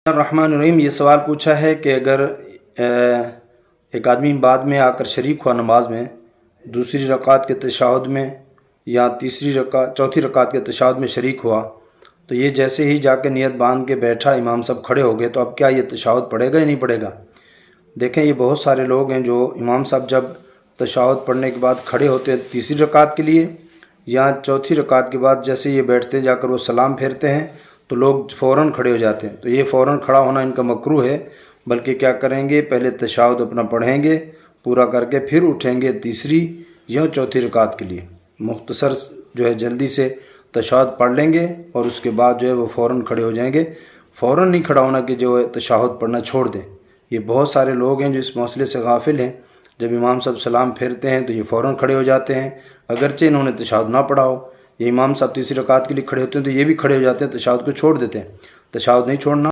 الرحمن الرحیم، یہ سوال پوچھا ہے کہ اگر ایک آدمی بعد میں آ کر شریک ہوا نماز میں، دوسری رکعت کے تشہد میں یا چوتھی رکعت کے تشہد میں شریک ہوا، تو یہ جیسے ہی جا کے نیت باندھ کے بیٹھا، امام صاحب کھڑے ہو گئے، تو اب کیا یہ تشہد پڑھے گا یا نہیں پڑھے گا؟ دیکھیں، یہ بہت سارے لوگ ہیں جو امام صاحب جب تشہد پڑھنے کے بعد کھڑے ہوتے ہیں تیسری رکعت کے لیے یا چوتھی رکعت کے بعد جیسے یہ بیٹھتے ہیں، جا کر وہ سلام پھیرتے ہیں تو لوگ فوراً کھڑے ہو جاتے ہیں. تو یہ فوراً کھڑا ہونا ان کا مکروہ ہے، بلکہ کیا کریں گے، پہلے تشہد اپنا پڑھیں گے پورا کر کے، پھر اٹھیں گے تیسری یا چوتھی رکعت کے لیے. مختصر جو ہے جلدی سے تشہد پڑھ لیں گے اور اس کے بعد جو ہے وہ فوراً کھڑے ہو جائیں گے. فوراً نہیں کھڑا ہونا کہ جو ہے تشہد پڑھنا چھوڑ دیں. یہ بہت سارے لوگ ہیں جو اس مسئلے سے غافل ہیں. جب امام صاحب سلام پھیرتے ہیں تو یہ فوراً کھڑے ہو جاتے ہیں، اگرچہ انہوں نے تشہد نہ پڑھا ہو. یہ امام صاحب تیسری رکعت کے لیے کھڑے ہوتے ہیں تو یہ بھی کھڑے ہو جاتے ہیں، تشہد کو چھوڑ دیتے ہیں. تشہد نہیں چھوڑنا.